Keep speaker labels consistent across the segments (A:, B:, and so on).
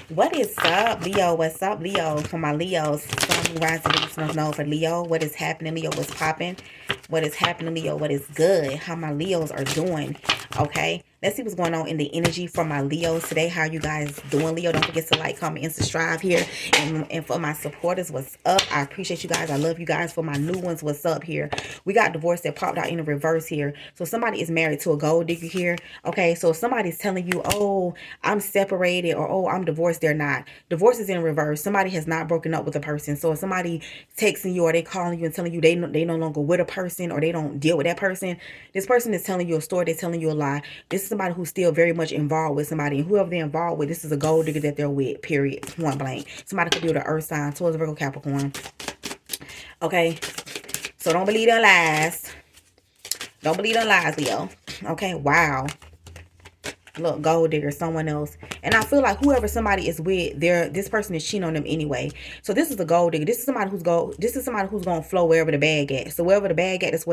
A: What is up, Leo? What's up, Leo? For my Leos, Sun, Moon, Rising, Venus, North for Leo. What is happening, Leo? What's popping? What is happening, Leo? What is good? How my Leos are doing? Okay, let's see what's going on in the energy for my Leos today. How you guys doing, Leo? Don't forget to like, comment, and subscribe here. And for my supporters, what's up? I appreciate you guys. I love you guys. For my new ones, what's up here? We got divorce that popped out in the reverse here. So somebody is married to a gold digger here. Okay, so somebody's telling you, oh, I'm separated, or oh, I'm divorced. They're not. Divorce is in reverse. Somebody has not broken up with a person. So if somebody texting you or they calling you and telling you they no longer with a person or they don't deal with that person, this person is telling you a story. They're telling you a lie. This is somebody who's still very much involved with somebody, and whoever they're involved with, this is a gold digger that they're with. Period. Point blank. Somebody could be with an Earth sign, Taurus, Virgo, Capricorn. Okay, so don't believe their lies. Don't believe their lies, Leo. Okay, wow. Look, gold digger, someone else. And I feel like whoever somebody is with, this person is cheating on them anyway. So this is a gold digger. This is somebody who's gonna flow wherever the bag at. So wherever the bag at, that's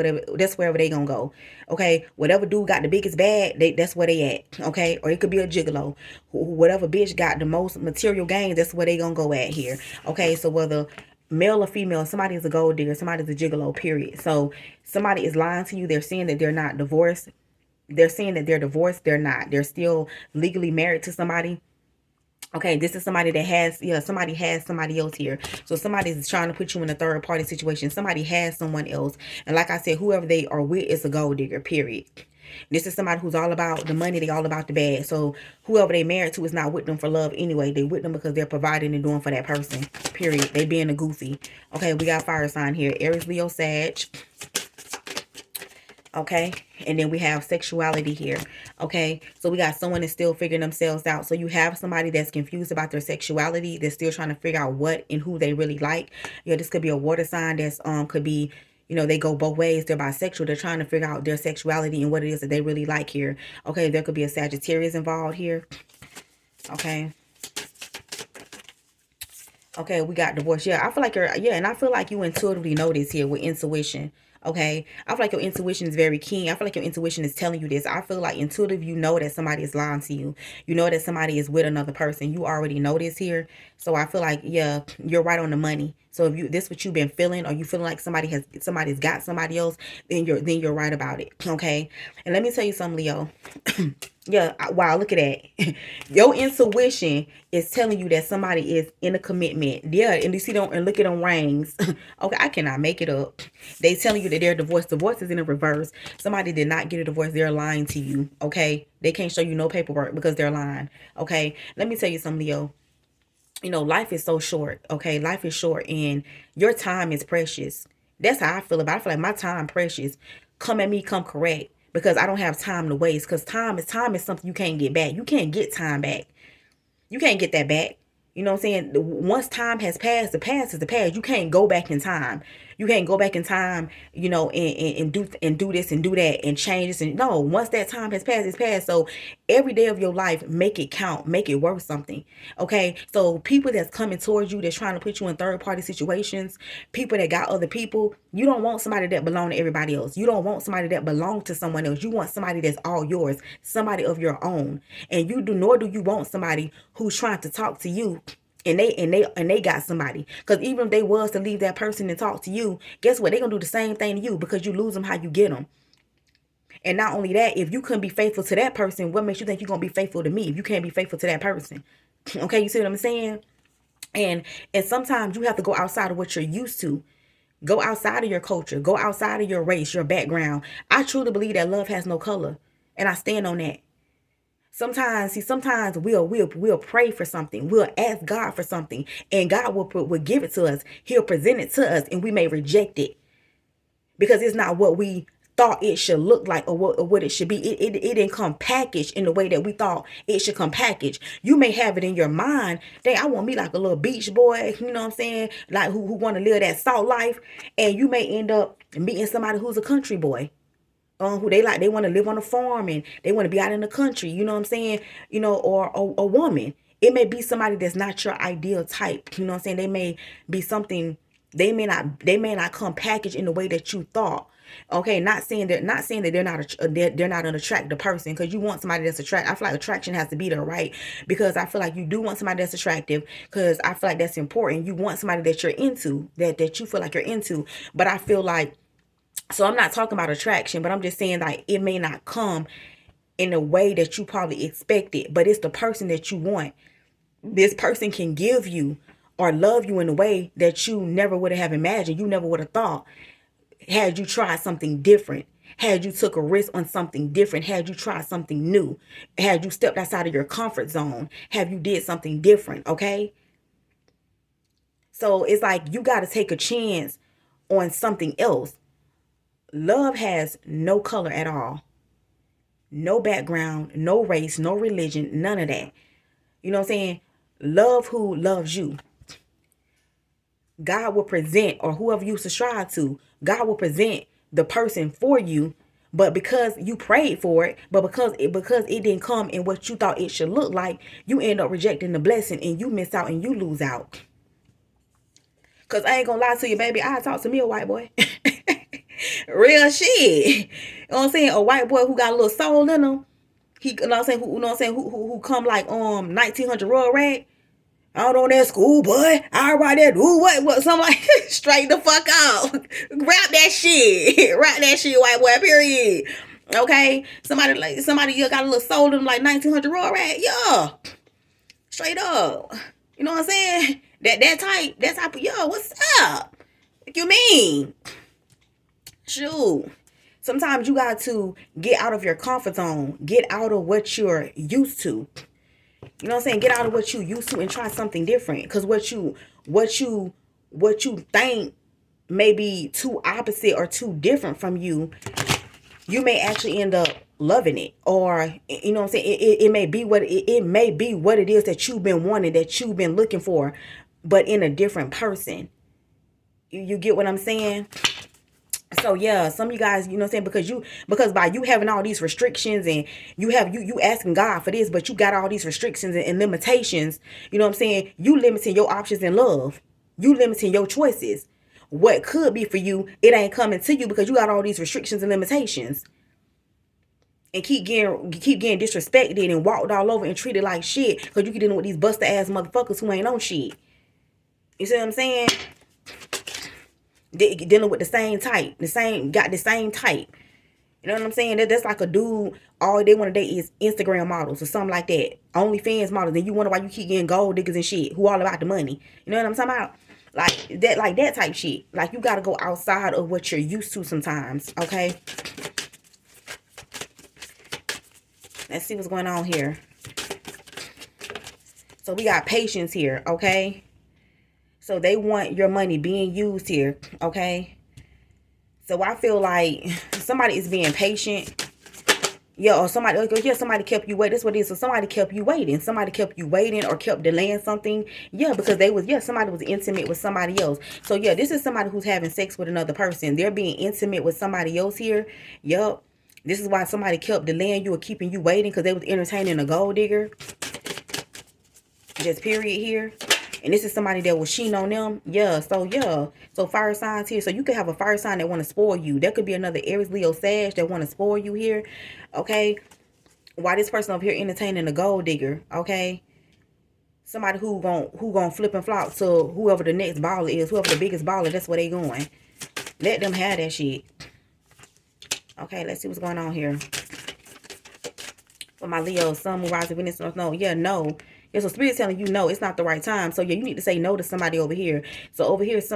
A: wherever they gonna go. Okay. Whatever dude got the biggest bag, that's where they at. Okay. Or it could be a gigolo. Whatever bitch got the most material gains, that's where they gonna go at here. Okay. So whether male or female, somebody is a gold digger, somebody's a gigolo, period. So somebody is lying to you. They're saying that they're not divorced. They're saying that they're divorced. They're not. They're still legally married to somebody. Okay, this is somebody that has, somebody has somebody else here. So somebody's trying to put you in a third party situation. Somebody has someone else. And like I said, whoever they are with is a gold digger, period. This is somebody who's all about the money. They all about the bag. So whoever they married to is not with them for love anyway. They with them because they're providing and doing for that person, period. They being a goofy. Okay, we got fire sign here. Aries, Leo, Sag. Okay, and then we have sexuality here. Okay, so we got someone that's still figuring themselves out. So you have somebody that's confused about their sexuality. They're still trying to figure out what and who they really like. This could be a water sign. That's could be, they go both ways. They're bisexual. They're trying to figure out their sexuality and what it is that they really like here. Okay, there could be a Sagittarius involved here. Okay. Okay, we got divorce. Yeah, I feel like and I feel like you intuitively know this here with intuition. Okay, I feel like your intuition is very keen. I feel like your intuition is telling you this. I feel like intuitive, you know that somebody is lying to you. You know that somebody is with another person. You already know this here. So I feel like, yeah, you're right on the money. So if this what you've been feeling, or you feeling like somebody's got somebody else, then you're right about it. Okay, and let me tell you something, Leo. Yeah, wow, look at that. Your intuition is telling you that somebody is in a commitment. Yeah, and you see them, and look at them rings. Okay, I cannot make it up. They telling you that they're divorced. Divorce is in the reverse. Somebody did not get a divorce. They're lying to you. Okay, they can't show you no paperwork because they're lying. Okay, let me tell you something, Leo. Life is so short. Okay, life is short, and your time is precious. That's how I feel about it. I feel like my time precious. Come at me, come correct, because I don't have time to waste. Because time is something you can't get back. You can't get time back. You can't get that back. You know what I'm saying? Once time has passed, the past is the past. You can't go back in time. You can't go back in time, and do this and do that and change this. And no, once that time has passed, it's passed. So every day of your life, make it count, make it worth something. Okay. So people that's coming towards you, that's trying to put you in third party situations, people that got other people, you don't want somebody that belong to everybody else. You don't want somebody that belong to someone else. You want somebody that's all yours, somebody of your own. And nor do you want somebody who's trying to talk to you and they got somebody. Because even if they was to leave that person and talk to you, guess what? They gonna do the same thing to you, because you lose them how you get them. And not only that, if you couldn't be faithful to that person, what makes you think you're gonna be faithful to me if you can't be faithful to that person? Okay, you see what I'm saying? And sometimes you have to go outside of what you're used to. Go outside of your culture. Go outside of your race, your background. I truly believe that love has no color, and I stand on that. Sometimes we'll pray for something. We'll ask God for something, and God will give it to us. He'll present it to us, and we may reject it because it's not what we thought it should look like, or what it should be. It didn't come packaged in the way that we thought it should come packaged. You may have it in your mind, dang, I want me like a little beach boy, you know what I'm saying? Like who want to live that salt life, and you may end up meeting somebody who's a country boy. Who they want to live on a farm, and they want to be out in the country, you know what I'm saying? Or a woman. It may be somebody that's not your ideal type, you know what I'm saying? They may be something, they may not come packaged in the way that you thought. Okay, not saying that they're not an attractive person, because you want somebody that's attractive. I feel like attraction has to be there, right? Because I feel like you do want somebody that's attractive, because I feel like that's important. You want somebody that you're into, that you feel like you're into. But I feel like, so I'm not talking about attraction, but I'm just saying like it may not come in a way that you probably expected, but it's the person that you want. This person can give you or love you in a way that you never would have imagined. You never would have thought, had you tried something different, had you took a risk on something different, had you tried something new, had you stepped outside of your comfort zone, have you did something different. Okay, so it's like you got to take a chance on something else. Love has no color at all, no background, no race, no religion, none of that. You know what I'm saying? Love who loves you. God will present, or whoever you subscribe to, God will present the person for you. But because you prayed for it, but because it didn't come in what you thought it should look like, you end up rejecting the blessing and you miss out and you lose out. Cause I ain't gonna lie to you, baby. I talk to me a white boy. Real shit. You know what I'm saying? A white boy who got a little soul in him. He, you know what I'm saying? Who come like 1900 Royal Rag. Out on that school, boy. I ride that. Ooh, what? Something like straight the fuck out. Grab that shit. Rap that shit, white boy. Period. Okay. Somebody you got a little soul in them like 1900 Royal Rag. Yeah. Straight up. You know what I'm saying? That type of, yo, what's up? What you mean? Shoot. Sometimes you got to get out of your comfort zone. Get out of what you're used to. You know what I'm saying? Get out of what you used to and try something different. Because what you think may be too opposite or too different from you, you may actually end up loving it. Or, you know what I'm saying? It may be what it is that you've been wanting, that you've been looking for, but in a different person. You get what I'm saying? So yeah, some of you guys, you know what I'm saying, because by you having all these restrictions, and you asking God for this, but you got all these restrictions and limitations, you know what I'm saying, you limiting your options in love. You limiting your choices. What could be for you, it ain't coming to you because you got all these restrictions and limitations. And keep getting disrespected and walked all over and treated like shit because you get dealing with these busted ass motherfuckers who ain't on shit. You see what I'm saying? They dealing with the same type, got the same type. You know what I'm saying? That's like a dude, all they want to date is Instagram models or something like that. OnlyFans models. And you wonder why you keep getting gold diggers and shit who all about the money. You know what I'm talking about? Like that type shit. Like you got to go outside of what you're used to sometimes. Okay? Let's see what's going on here. So we got patience here. Okay? So they want your money being used here, okay? So I feel like somebody is being patient. Yeah, or somebody kept you waiting. That's what it is. So somebody kept you waiting. Somebody kept you waiting or kept delaying something. Yeah, because somebody was intimate with somebody else. So yeah, this is somebody who's having sex with another person. They're being intimate with somebody else here. Yup. This is why somebody kept delaying you or keeping you waiting, because they was entertaining a gold digger. Just period here. And this is somebody that was cheating on them. Yeah. So fire signs here. So you could have a fire sign that want to spoil you. There could be another Aries, Leo, Sag that want to spoil you here. Okay. Why this person over here entertaining a gold digger? Okay. Somebody who gon' flip and flop to whoever the next baller is. Whoever the biggest baller, that's where they going. Let them have that shit. Okay. Let's see what's going on here. For my Leo, Sun, Moon, Rising, Venus, North Node. Yeah, no. Yeah, so Spirit's telling you no, it's not the right time. So yeah, you need to say no to somebody over here. So over here, it's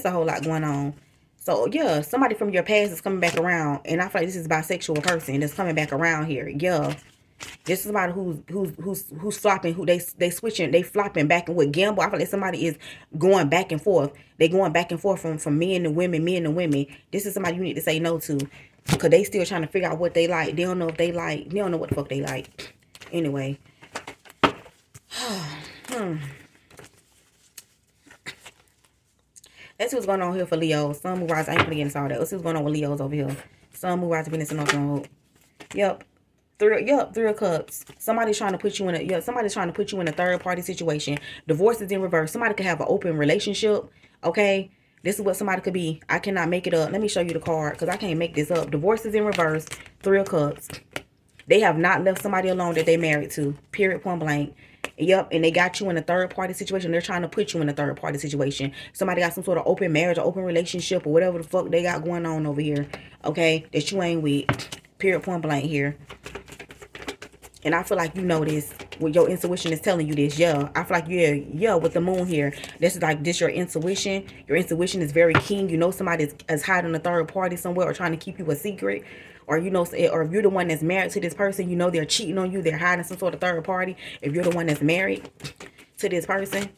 A: a whole lot going on. So yeah, somebody from your past is coming back around, and I feel like this is a bisexual person that's coming back around here. Yeah, this is somebody who's flopping, who they switching, they flopping back and with gamble. I feel like somebody is going back and forth. They going back and forth from men to women, This is somebody you need to say no to, because they still trying to figure out what they like. They don't know if they like. They don't know what the fuck they like. Anyway. Let's see what's going on here for Leo. Sun, Moon, Rise. I ain't gonna get into all that. Let's see what's going on with Leos over here. Sun, Moon, Rise, Venus, and North Node. Yep. Three of Cups. Somebody's trying to put you in a third party situation. Divorce is in reverse. Somebody could have an open relationship. Okay. This is what somebody could be. I cannot make it up. Let me show you the card because I can't make this up. Divorce is in reverse. 3 of Cups. They have not left somebody alone that they married to. Period, point blank. Yep, and they got you in a third party situation. They're trying to put you in a third party situation. Somebody got some sort of open marriage or open relationship or whatever the fuck they got going on over here. Okay, that you ain't with. Period, point blank here. And I feel like you know this. What your intuition is telling you this. Yeah, I feel like yeah, with the moon here. This is like this your intuition. Your intuition is very keen. You know somebody is hiding a third party somewhere or trying to keep you a secret. Or you know, or if you're the one that's married to this person, you know they're cheating on you. They're hiding some sort of third party. If you're the one that's married to this person.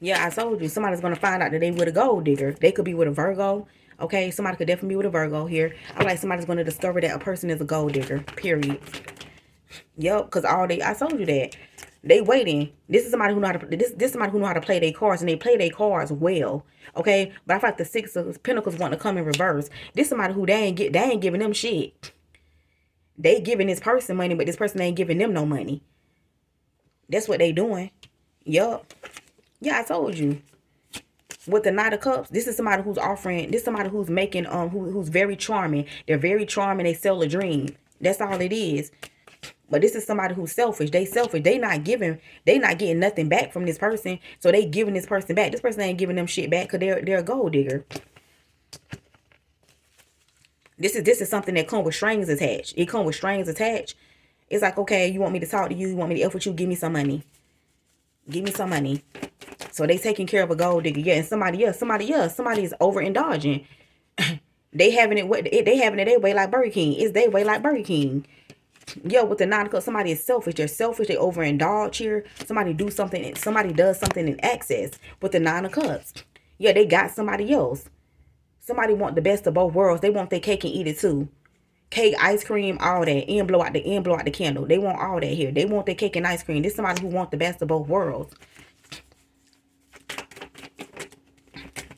A: Yeah, I told you. Somebody's going to find out that they with a gold digger. They could be with a Virgo. Okay, somebody could definitely be with a Virgo here. I feel like somebody's going to discover that a person is a gold digger. Period. Yep, because I told you that. They waiting. This is somebody who know how to this is somebody who know how to play their cards, and they play their cards well. Okay, but I feel like the 6 of Pentacles want to come in reverse. This is somebody who they ain't giving them shit. They giving this person money, but this person ain't giving them no money. That's what they doing. Yup. Yeah, I told you. With the Knight of Cups, this is somebody who's offering. This is somebody who's making who's very charming. They're very charming. They sell a dream. That's all it is. But this is somebody who's selfish. They selfish. They not getting nothing back from this person. So they giving this person back. This person ain't giving them shit back because they're a gold digger. This is something that comes with strings attached. It comes with strings attached. It's like, okay, you want me to talk to you, you want me to F with you, give me some money. Give me some money. So they taking care of a gold digger. Yeah, and somebody is overindulging. They having it their way like Burger King. It's their way like Burger King. Yeah, with the 9 of Cups, somebody is selfish. They're selfish. They overindulge here. Somebody does something in excess with the 9 of Cups. Yeah, they got somebody else. Somebody want the best of both worlds. They want their cake and eat it too. Cake, ice cream, all that. And blow out the candle. They want all that here. They want their cake and ice cream. This is somebody who want the best of both worlds.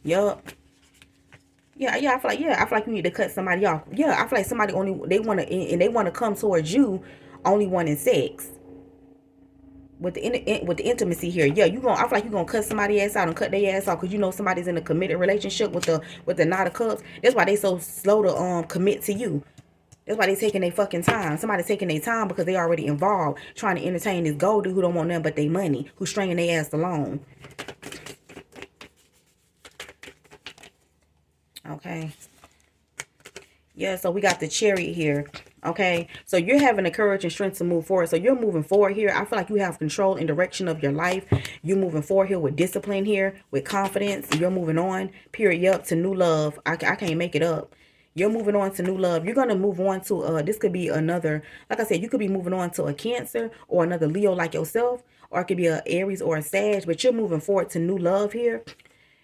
A: Yup. Yeah, I feel like you need to cut somebody off. Yeah, I feel like somebody they want to come towards you only wanting sex. With the intimacy here. Yeah, I feel like you're gonna cut somebody ass out and cut their ass off because you know somebody's in a committed relationship with the Knight of Cups. That's why they so slow to commit to you. That's why they taking their fucking time. Somebody's taking their time because they already involved trying to entertain this gold dude who don't want nothing but their money, who's stringing their ass along. Okay. Yeah, so we got the Chariot here. Okay, so you're having the courage and strength to move forward. So you're moving forward here. I feel like you have control and direction of your life. You're moving forward here with discipline here, with confidence. You're moving on, period. Yup, to new love. I can't make it up. You're moving on to new love. You're going to move on to, this could be another, like I said, you could be moving on to a Cancer or another Leo like yourself. Or it could be a Aries or a Sag. But you're moving forward to new love here.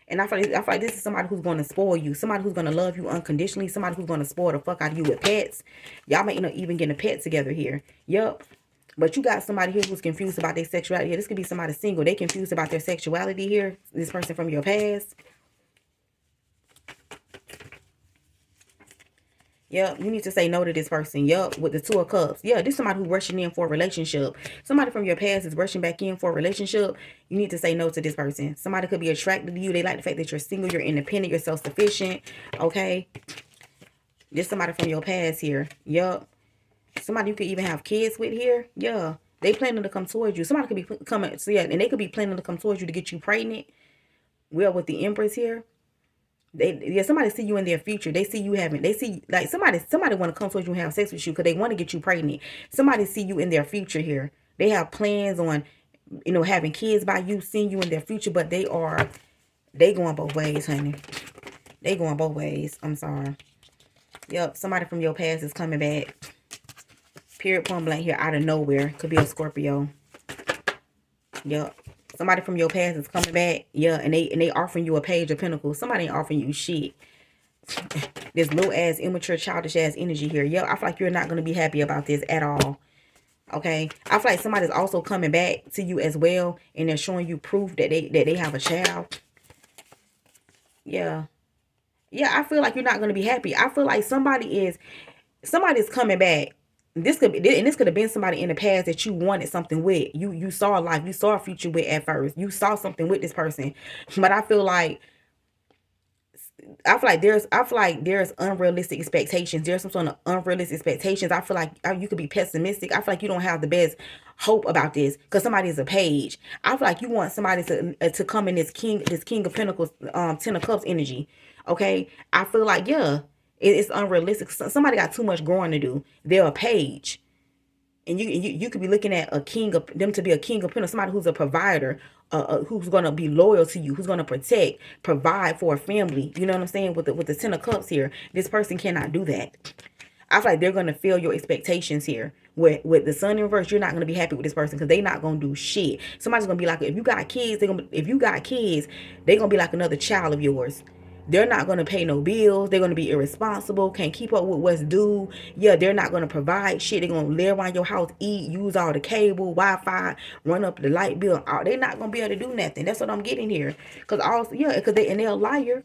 A: And I feel like this is somebody who's going to spoil you. Somebody who's going to love you unconditionally. Somebody who's going to spoil the fuck out of you with pets. Y'all might end up even getting a pet together here. Yup. But you got somebody here who's confused about their sexuality. This could be somebody single. They confused about their sexuality here. This person from your past. Yep, you need to say no to this person. Yep, with the 2 of Cups. Yeah, this is somebody who's rushing in for a relationship. Somebody from your past is rushing back in for a relationship. You need to say no to this person. Somebody could be attracted to you. They like the fact that you're single, you're independent, you're self-sufficient. Okay? This is somebody from your past here. Yep. Somebody you could even have kids with here. Yeah. They planning to come towards you. Somebody could be coming. So yeah, and they could be planning to come towards you to get you pregnant. Well, with the Empress here. Somebody see you in their future. They see like somebody want to come towards you and have sex with you because they want to get you pregnant. Somebody see you in their future here. They have plans on, having kids by you, seeing you in their future, but they going both ways, honey. They going both ways. I'm sorry. Yep, somebody from your past is coming back. Period, point blank here, out of nowhere. Could be a Scorpio. Yep. Somebody from your past is coming back. Yeah, and they offering you a Page of Pentacles. Somebody ain't offering you shit. This low ass, immature, childish ass energy here. Yeah, I feel like you're not going to be happy about this at all. Okay? I feel like somebody's also coming back to you as well. And they're showing you proof that they have a child. Yeah. Yeah, I feel like you're not going to be happy. I feel like somebody's coming back. This could have been somebody in the past that you wanted something with. You saw a life, you saw a future with at first. You saw something with this person. But I feel like there's unrealistic expectations. There's some sort of unrealistic expectations. I feel like you could be pessimistic. I feel like you don't have the best hope about this because somebody is a page. I feel like you want somebody to come in this king of pentacles, 10 of cups energy. Okay, I feel like yeah, it's unrealistic. Somebody got too much growing to do. They're a page. And you could be looking at a king of them to be a king of pentacles, somebody who's a provider, who's gonna be loyal to you, who's gonna protect, provide for a family. You know what I'm saying? With the 10 of cups here, this person cannot do that. I feel like they're gonna fail your expectations here. With the sun in reverse, you're not gonna be happy with this person because they're not gonna do shit. Somebody's gonna be like, if you got kids, they're gonna be like another child of yours. They're not going to pay no bills. They're going to be irresponsible. Can't keep up with what's due. Yeah, they're not going to provide shit. They're going to live around your house, eat, use all the cable, Wi-Fi, run up the light bill. They're not going to be able to do nothing. That's what I'm getting here. Because they're a liar.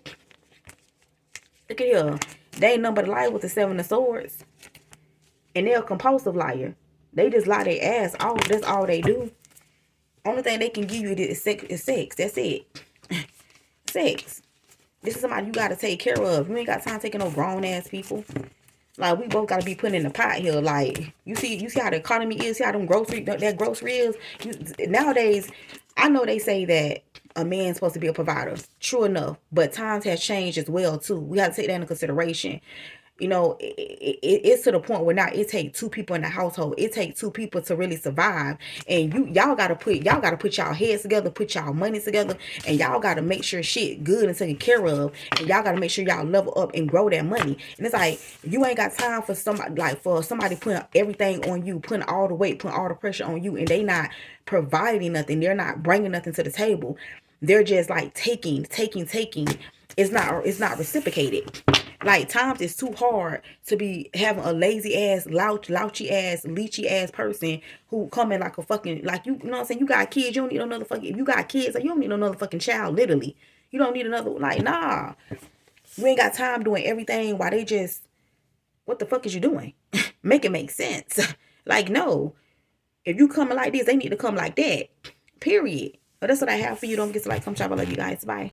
A: Look at here. They ain't nothing but a liar with the 7 of swords. And they're a compulsive liar. They just lie their ass off. That's all they do. Only thing they can give you is sex. That's it. Sex. This is somebody you gotta take care of. You ain't got time taking no grown ass people. Like we both gotta be putting in the pot here. Like you see how the economy is. See how that grocery is. Nowadays, I know they say that a man's supposed to be a provider. True enough, but times has changed as well too. We have to take that into consideration. It's to the point where now it takes 2 people in the household. It takes 2 people to really survive. And y'all gotta put y'all heads together, put y'all money together, and y'all gotta make sure shit good and taken care of. And y'all gotta make sure y'all level up and grow that money. And it's like you ain't got time for somebody putting everything on you, putting all the weight, putting all the pressure on you, and they not providing nothing. They're not bringing nothing to the table. They're just like taking. It's not reciprocated. Like times it's too hard to be having a lazy ass, louchy ass, leechy ass person who come in like a fucking like you know what I'm saying. You got kids, you don't need another fucking. If you got kids, like, you don't need another fucking child. Literally, you don't need another. Like nah, you ain't got time doing everything while they just. What the fuck is you doing? Make it make sense. Like no, if you coming like this, they need to come like that. Period. But that's what I have for you. Don't forget to like, come, shop. I love you guys. Bye.